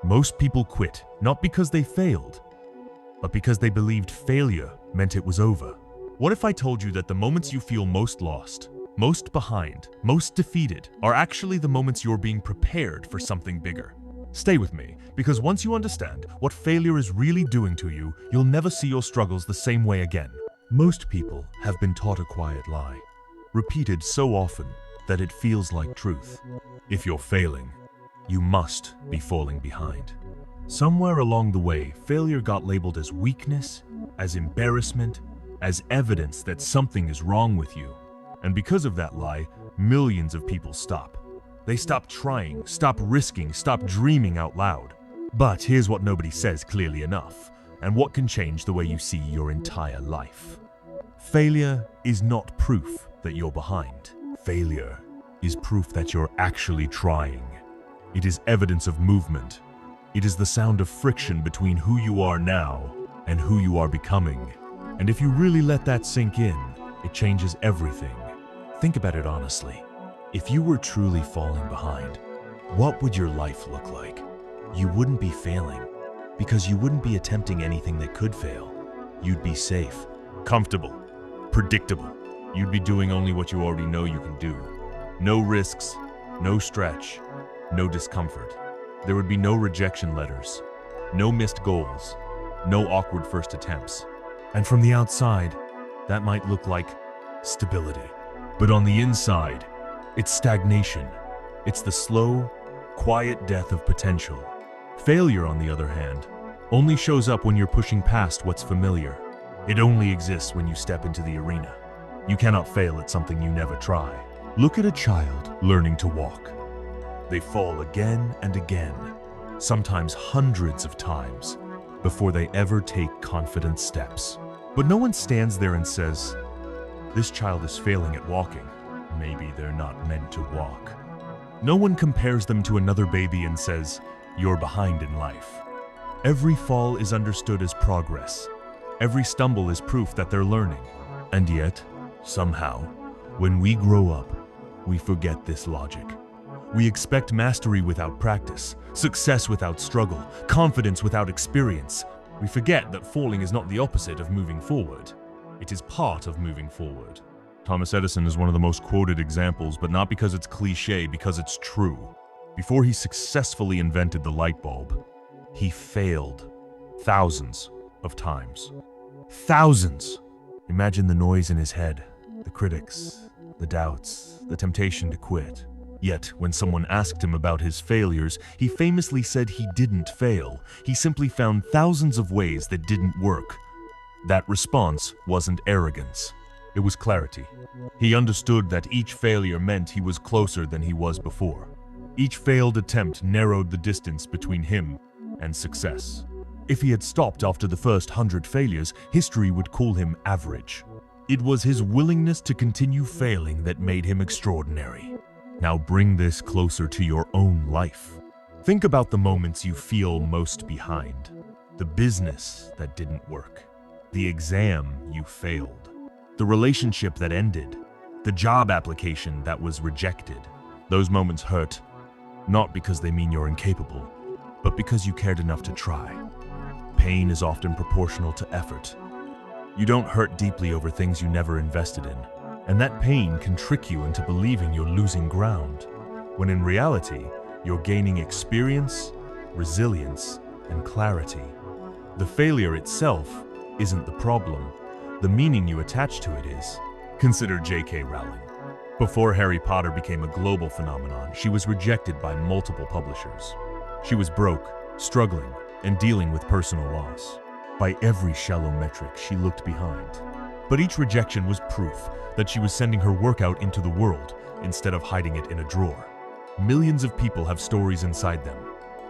Most people quit, not because they failed, but because they believed failure meant it was over. What if I told you that the moments you feel most lost, most behind, most defeated, are actually the moments you're being prepared for something bigger? Stay with me, because once you understand what failure is really doing to you, you'll never see your struggles the same way again. Most people have been taught a quiet lie, repeated so often that it feels like truth. If you're failing, you must be falling behind. Somewhere along the way, failure got labeled as weakness, as embarrassment, as evidence that something is wrong with you. And because of that lie, millions of people stop. They stop trying, stop risking, stop dreaming out loud. But here's what nobody says clearly enough, and what can change the way you see your entire life. Failure is not proof that you're behind. Failure is proof that you're actually trying. It is evidence of movement. It is the sound of friction between who you are now and who you are becoming. And if you really let that sink in, it changes everything. Think about it honestly. If you were truly falling behind, what would your life look like? You wouldn't be failing, because you wouldn't be attempting anything that could fail. You'd be safe, comfortable, predictable. You'd be doing only what you already know you can do. No risks, no stretch, no discomfort. There would be no rejection letters, no missed goals, no awkward first attempts. And from the outside, that might look like stability. But on the inside, it's stagnation. It's the slow, quiet death of potential. Failure, on the other hand, only shows up when you're pushing past what's familiar. It only exists when you step into the arena. You cannot fail at something you never try. Look at a child learning to walk. They fall again and again, sometimes hundreds of times, before they ever take confident steps. But no one stands there and says, "This child is failing at walking. Maybe they're not meant to walk." No one compares them to another baby and says, "You're behind in life." Every fall is understood as progress. Every stumble is proof that they're learning. And yet, somehow, when we grow up, we forget this logic. We expect mastery without practice, success without struggle, confidence without experience. We forget that falling is not the opposite of moving forward. It is part of moving forward. Thomas Edison is one of the most quoted examples, but not because it's cliché, because it's true. Before he successfully invented the light bulb, he failed thousands of times. Thousands! Imagine the noise in his head, the critics, the doubts, the temptation to quit. Yet, when someone asked him about his failures, he famously said he didn't fail. He simply found thousands of ways that didn't work. That response wasn't arrogance. It was clarity. He understood that each failure meant he was closer than he was before. Each failed attempt narrowed the distance between him and success. If he had stopped after the first 100 failures, history would call him average. It was his willingness to continue failing that made him extraordinary. Now bring this closer to your own life. Think about the moments you feel most behind. The business that didn't work. The exam you failed. The relationship that ended. The job application that was rejected. Those moments hurt, not because they mean you're incapable, but because you cared enough to try. Pain is often proportional to effort. You don't hurt deeply over things you never invested in. And that pain can trick you into believing you're losing ground, when in reality, you're gaining experience, resilience, and clarity. The failure itself isn't the problem. The meaning you attach to it is. Consider J.K. Rowling. Before Harry Potter became a global phenomenon, she was rejected by multiple publishers. She was broke, struggling, and dealing with personal loss. By every shallow metric, she looked behind. But each rejection was proof that she was sending her work out into the world instead of hiding it in a drawer. Millions of people have stories inside them.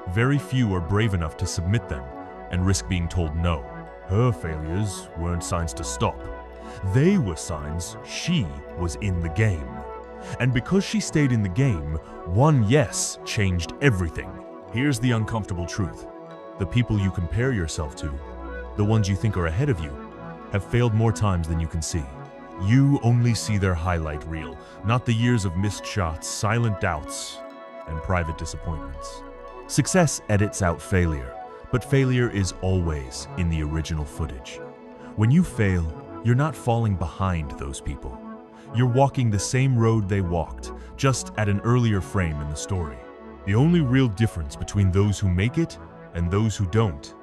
Very few are brave enough to submit them and risk being told no. Her failures weren't signs to stop. They were signs she was in the game. And because she stayed in the game, one yes changed everything. Here's the uncomfortable truth. The people you compare yourself to, the ones you think are ahead of you, have failed more times than you can see. You only see their highlight reel, not the years of missed shots, silent doubts, and private disappointments. Success edits out failure, but failure is always in the original footage. When you fail, you're not falling behind those people. You're walking the same road they walked, just at an earlier frame in the story. The only real difference between those who make it and those who don't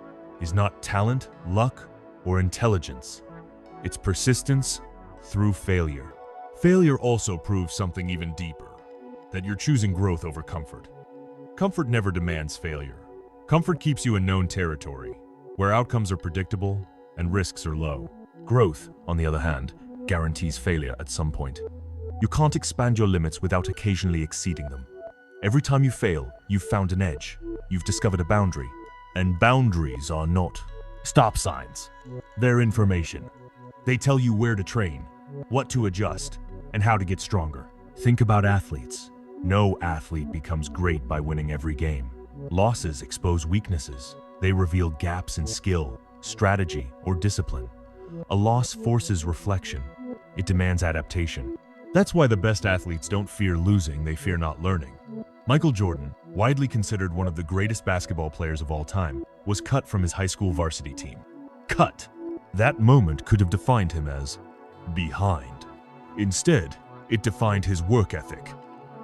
is not talent, luck, or intelligence. It's persistence through failure. Failure also proves something even deeper, that you're choosing growth over comfort. Comfort never demands failure. Comfort keeps you in known territory, where outcomes are predictable and risks are low. Growth, on the other hand, guarantees failure at some point. You can't expand your limits without occasionally exceeding them. Every time you fail, you've found an edge. You've discovered a boundary. And boundaries are not stop signs. They're information. They tell you where to train, what to adjust, and how to get stronger. Think about athletes. No athlete becomes great by winning every game. Losses expose weaknesses. They reveal gaps in skill, strategy, or discipline. A loss forces reflection. It demands adaptation. That's why the best athletes don't fear losing, they fear not learning. Michael Jordan, widely considered one of the greatest basketball players of all time, was cut from his high school varsity team. Cut! That moment could have defined him as behind. Instead, it defined his work ethic.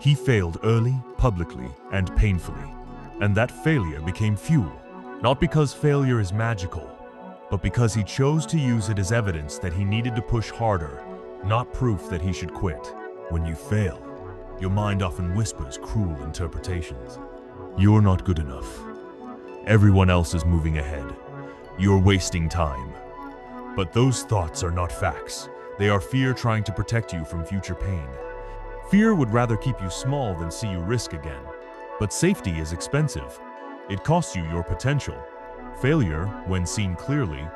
He failed early, publicly, and painfully. And that failure became fuel. Not because failure is magical, but because he chose to use it as evidence that he needed to push harder, not proof that he should quit. When you fail, your mind often whispers cruel interpretations. You're not good enough. Everyone else is moving ahead. You're wasting time. But those thoughts are not facts. They are fear trying to protect you from future pain. Fear would rather keep you small than see you risk again. But safety is expensive. It costs you your potential. Failure, when seen clearly,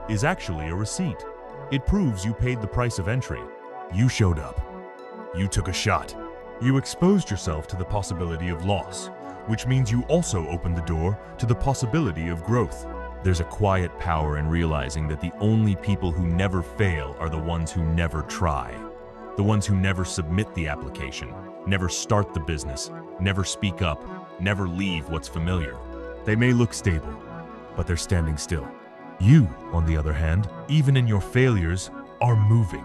is actually a receipt. It proves you paid the price of entry. You showed up. You took a shot. You exposed yourself to the possibility of loss, which means you also opened the door to the possibility of growth. There's a quiet power in realizing that the only people who never fail are the ones who never try. The ones who never submit the application, never start the business, never speak up, never leave what's familiar. They may look stable, but they're standing still. You, on the other hand, even in your failures, are moving.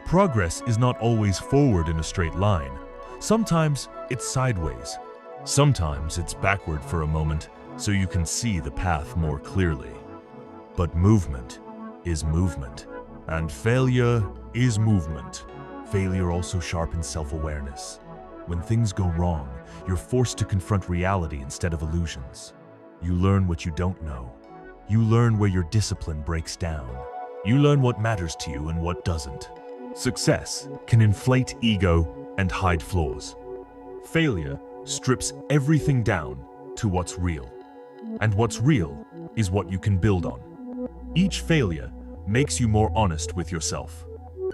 Progress is not always forward in a straight line. Sometimes it's sideways. Sometimes it's backward for a moment, so you can see the path more clearly. But movement is movement, and failure is movement. Failure also sharpens self-awareness. When things go wrong, you're forced to confront reality instead of illusions. You learn what you don't know. You learn where your discipline breaks down. You learn what matters to you and what doesn't. Success can inflate ego and hide flaws. Failure strips everything down to what's real. And what's real is what you can build on. Each failure makes you more honest with yourself.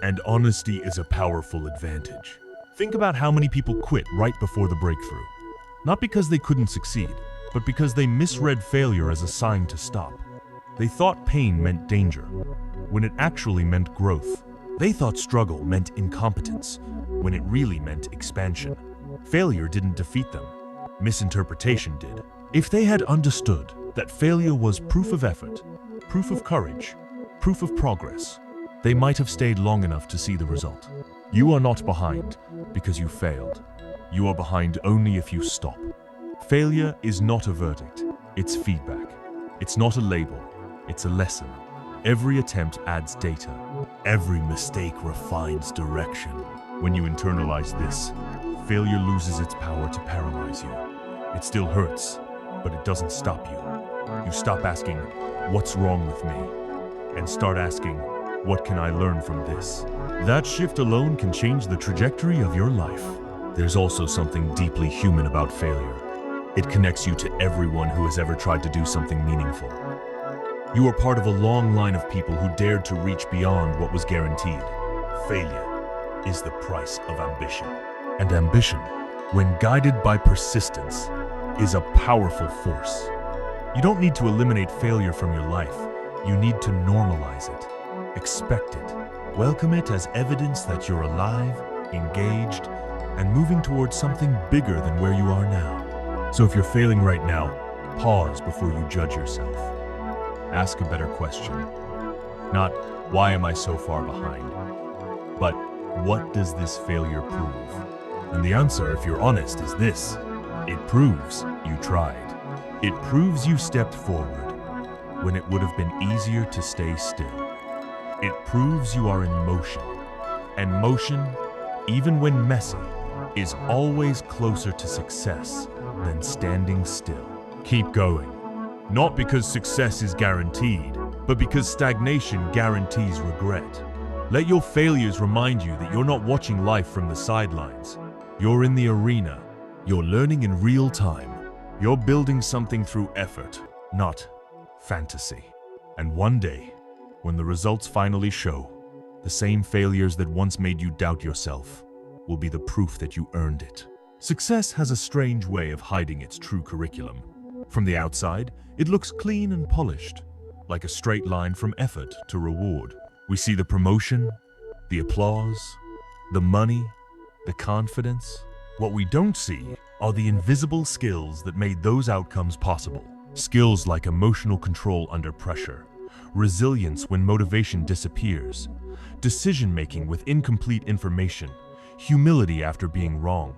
And honesty is a powerful advantage. Think about how many people quit right before the breakthrough. Not because they couldn't succeed, but because they misread failure as a sign to stop. They thought pain meant danger, when it actually meant growth. They thought struggle meant incompetence, when it really meant expansion. Failure didn't defeat them. Misinterpretation did. If they had understood that failure was proof of effort, proof of courage, proof of progress, they might have stayed long enough to see the result. You are not behind because you failed. You are behind only if you stop. Failure is not a verdict, it's feedback. It's not a label, it's a lesson. Every attempt adds data. Every mistake refines direction. When you internalize this, failure loses its power to paralyze you. It still hurts, but it doesn't stop you. You stop asking, "What's wrong with me?" and start asking, "What can I learn from this?" That shift alone can change the trajectory of your life. There's also something deeply human about failure. It connects you to everyone who has ever tried to do something meaningful. You are part of a long line of people who dared to reach beyond what was guaranteed. Failure is the price of ambition. And ambition, when guided by persistence, is a powerful force. You don't need to eliminate failure from your life. You need to normalize it. Expect it. Welcome it as evidence that you're alive, engaged, and moving towards something bigger than where you are now. So if you're failing right now, pause before you judge yourself. Ask a better question. Not, why am I so far behind? But, what does this failure prove? And the answer, if you're honest, is this. It proves you tried. It proves you stepped forward when it would have been easier to stay still. It proves you are in motion. And motion, even when messy, is always closer to success than standing still. Keep going. Not because success is guaranteed, but because stagnation guarantees regret. Let your failures remind you that you're not watching life from the sidelines. You're in the arena. You're learning in real time. You're building something through effort, not fantasy. And one day, when the results finally show, the same failures that once made you doubt yourself will be the proof that you earned it. Success has a strange way of hiding its true curriculum. From the outside, it looks clean and polished, like a straight line from effort to reward. We see the promotion, the applause, the money, the confidence. What we don't see are the invisible skills that made those outcomes possible. Skills like emotional control under pressure, resilience when motivation disappears, decision-making with incomplete information, humility after being wrong,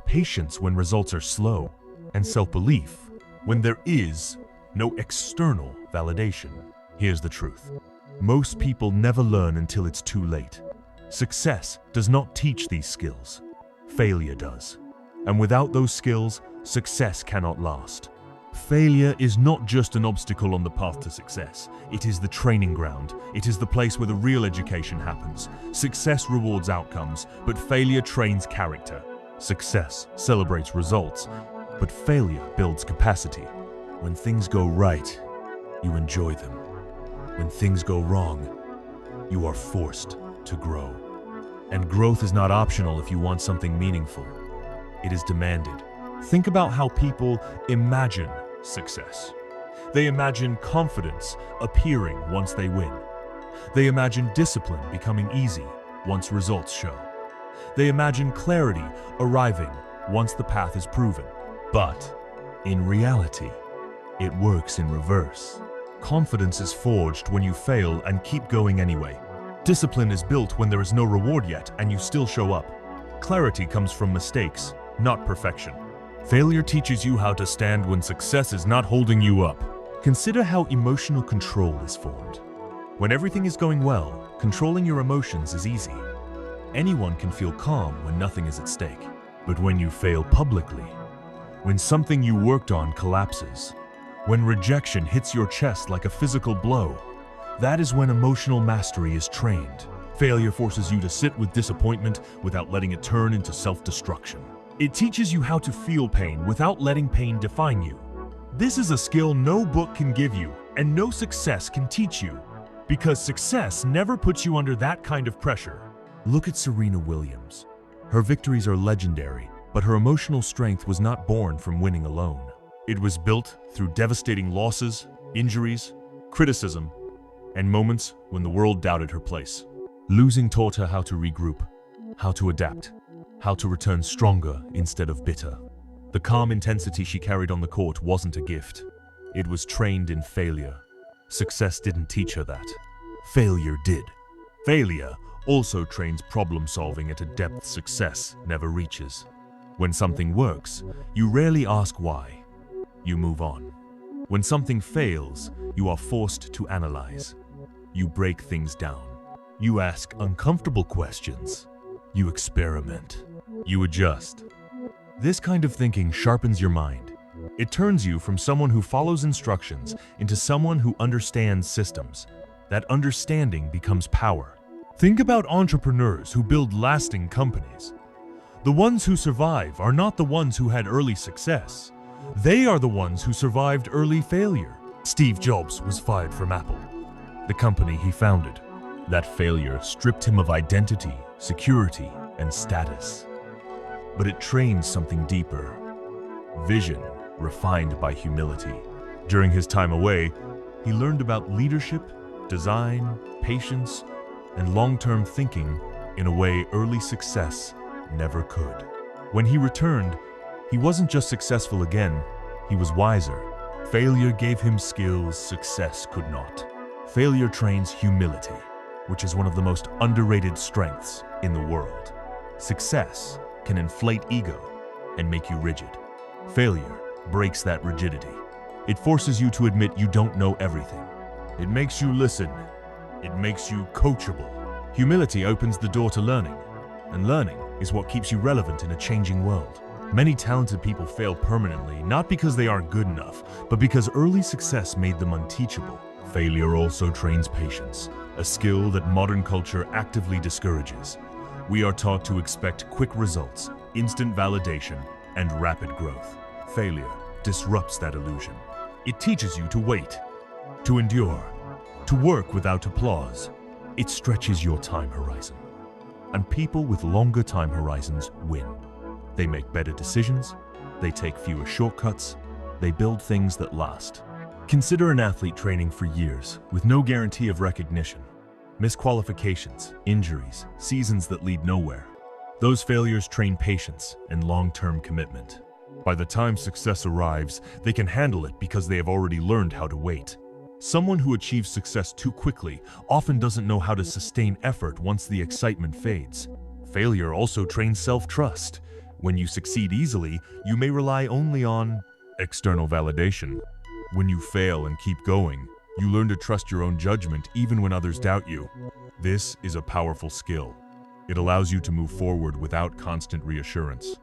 patience when results are slow, and self-belief when there is no external validation. Here's the truth. Most people never learn until it's too late. Success does not teach these skills. Failure does. And without those skills, success cannot last. Failure is not just an obstacle on the path to success. It is the training ground. It is the place where the real education happens. Success rewards outcomes, but failure trains character. Success celebrates results, but failure builds capacity. When things go right, you enjoy them. When things go wrong, you are forced to grow. And growth is not optional if you want something meaningful. It is demanded. Think about how people imagine success. They imagine confidence appearing once they win. They imagine discipline becoming easy once results show. They imagine clarity arriving once the path is proven. But in reality, it works in reverse. Confidence is forged when you fail and keep going anyway. Discipline is built when there is no reward yet and you still show up. Clarity comes from mistakes, not perfection. Failure teaches you how to stand when success is not holding you up. Consider how emotional control is formed. When everything is going well, controlling your emotions is easy. Anyone can feel calm when nothing is at stake. But when you fail publicly, when something you worked on collapses, when rejection hits your chest like a physical blow, that is when emotional mastery is trained. Failure forces you to sit with disappointment without letting it turn into self-destruction. It teaches you how to feel pain without letting pain define you. This is a skill no book can give you and no success can teach you, because success never puts you under that kind of pressure. Look at Serena Williams. Her victories are legendary, but her emotional strength was not born from winning alone. It was built through devastating losses, injuries, criticism, and moments when the world doubted her place. Losing taught her how to regroup, how to adapt, how to return stronger instead of bitter. The calm intensity she carried on the court wasn't a gift. It was trained in failure. Success didn't teach her that. Failure did. Failure also trains problem solving at a depth success never reaches. When something works, you rarely ask why. You move on. When something fails, you are forced to analyze. You break things down. You ask uncomfortable questions. You experiment. You adjust. This kind of thinking sharpens your mind. It turns you from someone who follows instructions into someone who understands systems. That understanding becomes power. Think about entrepreneurs who build lasting companies. The ones who survive are not the ones who had early success. They are the ones who survived early failure. Steve Jobs was fired from Apple, the company he founded. That failure stripped him of identity, security, and status. But it trained something deeper. Vision, refined by humility. During his time away, he learned about leadership, design, patience, and long-term thinking in a way early success never could. When he returned, He wasn't just successful again, he was wiser. Failure gave him skills success could not. Failure trains humility, which is one of the most underrated strengths in the world. Success can inflate ego and make you rigid. Failure breaks that rigidity. It forces you to admit you don't know everything. It makes you listen. It makes you coachable. Humility opens the door to learning, and learning is what keeps you relevant in a changing world. Many talented people fail permanently, not because they aren't good enough, but because early success made them unteachable. Failure also trains patience, a skill that modern culture actively discourages. We are taught to expect quick results, instant validation, and rapid growth. Failure disrupts that illusion. It teaches you to wait, to endure, to work without applause. It stretches your time horizon. And people with longer time horizons win. They make better decisions, they take fewer shortcuts, they build things that last. Consider an athlete training for years with no guarantee of recognition. Misqualifications, injuries, seasons that lead nowhere. Those failures train patience and long-term commitment. By the time success arrives, they can handle it because they have already learned how to wait. Someone who achieves success too quickly often doesn't know how to sustain effort once the excitement fades. Failure also trains self-trust. When you succeed easily, you may rely only on external validation. When you fail and keep going, you learn to trust your own judgment even when others doubt you. This is a powerful skill. It allows you to move forward without constant reassurance.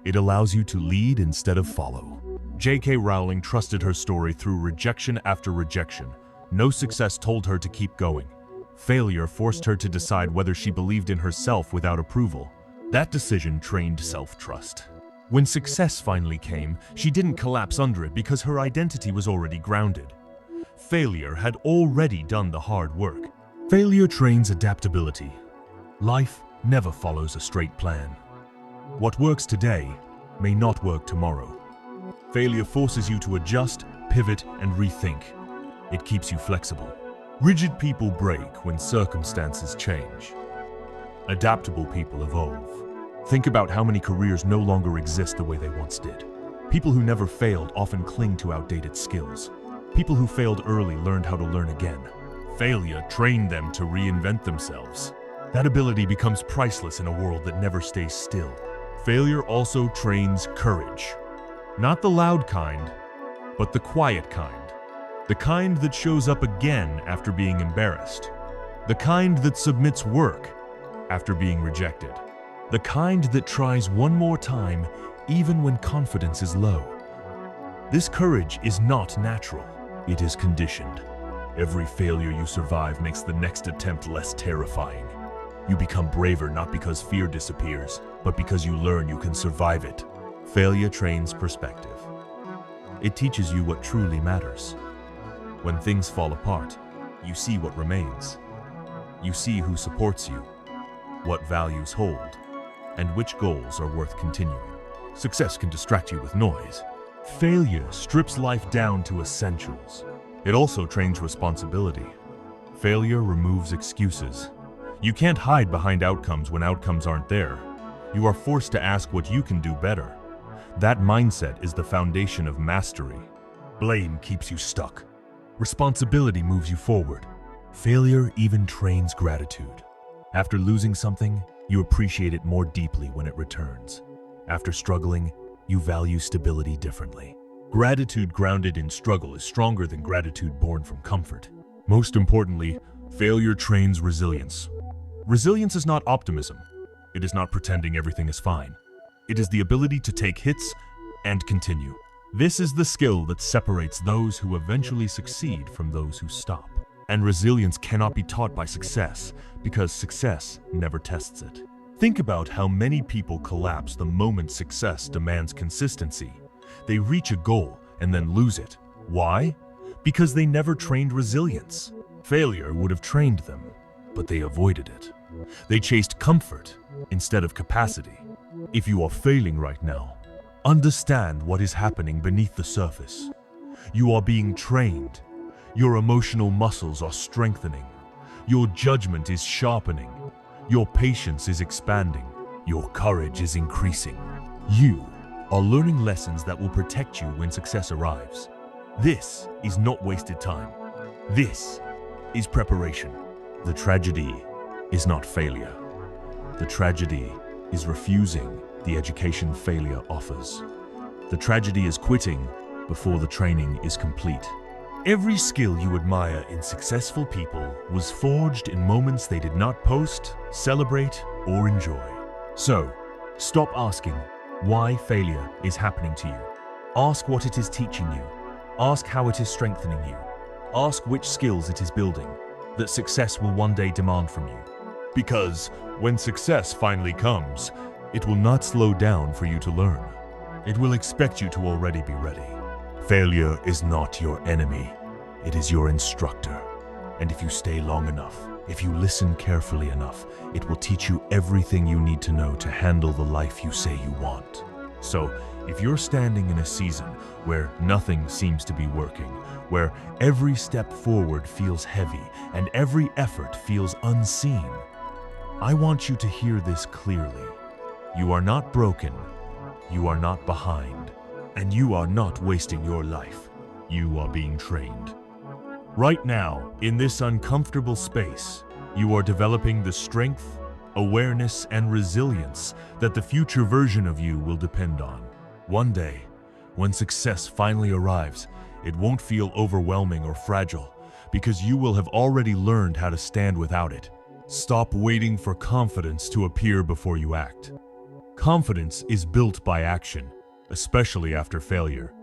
It allows you to lead instead of follow. J.K. Rowling trusted her story through rejection after rejection. No success told her to keep going. Failure forced her to decide whether she believed in herself without approval. That decision trained self-trust. When success finally came, she didn't collapse under it because her identity was already grounded. Failure had already done the hard work. Failure trains adaptability. Life never follows a straight plan. What works today may not work tomorrow. Failure forces you to adjust, pivot, and rethink. It keeps you flexible. Rigid people break when circumstances change. Adaptable people evolve. Think about how many careers no longer exist the way they once did. People who never failed often cling to outdated skills. People who failed early learned how to learn again. Failure trained them to reinvent themselves. That ability becomes priceless in a world that never stays still. Failure also trains courage. Not the loud kind, but the quiet kind. The kind that shows up again after being embarrassed. The kind that submits work after being rejected. The kind that tries one more time even when confidence is low. This courage is not natural. It is conditioned. Every failure you survive makes the next attempt less terrifying. You become braver not because fear disappears, but because you learn you can survive it. Failure trains perspective. It teaches you what truly matters. When things fall apart, you see what remains. You see who supports you, what values hold, and which goals are worth continuing. Success can distract you with noise. Failure strips life down to essentials. It also trains responsibility. Failure removes excuses. You can't hide behind outcomes when outcomes aren't there. You are forced to ask what you can do better. That mindset is the foundation of mastery. Blame keeps you stuck. Responsibility moves you forward. Failure even trains gratitude. After losing something, you appreciate it more deeply when it returns. After struggling, you value stability differently. Gratitude grounded in struggle is stronger than gratitude born from comfort. Most importantly, failure trains resilience. Resilience is not optimism. It is not pretending everything is fine. It is the ability to take hits and continue. This is the skill that separates those who eventually succeed from those who stop. And resilience cannot be taught by success, because success never tests it. Think about how many people collapse the moment success demands consistency. They reach a goal and then lose it. Why? Because they never trained resilience. Failure would have trained them, but they avoided it. They chased comfort instead of capacity. If you are failing right now, understand what is happening beneath the surface. You are being trained. Your emotional muscles are strengthening. Your judgment is sharpening. Your patience is expanding. Your courage is increasing. You are learning lessons that will protect you when success arrives. This is not wasted time. This is preparation. The tragedy is not failure. The tragedy is refusing the education failure offers. The tragedy is quitting before the training is complete. Every skill you admire in successful people was forged in moments they did not post, celebrate, or enjoy. So, stop asking why failure is happening to you. Ask what it is teaching you. Ask how it is strengthening you. Ask which skills it is building that success will one day demand from you. Because when success finally comes, it will not slow down for you to learn. It will expect you to already be ready. Failure is not your enemy. It is your instructor. And if you stay long enough, if you listen carefully enough, it will teach you everything you need to know to handle the life you say you want. So, if you're standing in a season where nothing seems to be working, where every step forward feels heavy and every effort feels unseen, I want you to hear this clearly. You are not broken, you are not behind, and you are not wasting your life. You are being trained. Right now, in this uncomfortable space, you are developing the strength, awareness, and resilience that the future version of you will depend on. One day, when success finally arrives, it won't feel overwhelming or fragile because you will have already learned how to stand without it. Stop waiting for confidence to appear before you act. Confidence is built by action, especially after failure.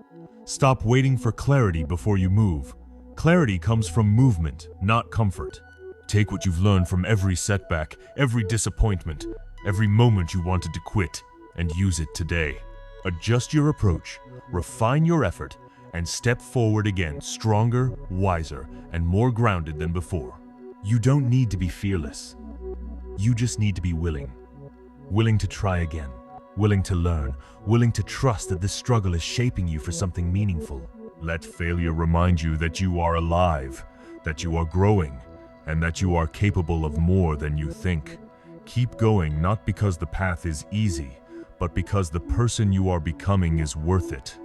Stop waiting for clarity before you move. Clarity comes from movement, not comfort. Take what you've learned from every setback, every disappointment, every moment you wanted to quit, and use it today. Adjust your approach, refine your effort, and step forward again stronger, wiser, and more grounded than before. You don't need to be fearless. You just need to be willing. Willing to try again, willing to learn, willing to trust that this struggle is shaping you for something meaningful. Let failure remind you that you are alive, that you are growing, and that you are capable of more than you think. Keep going, not because the path is easy, but because the person you are becoming is worth it.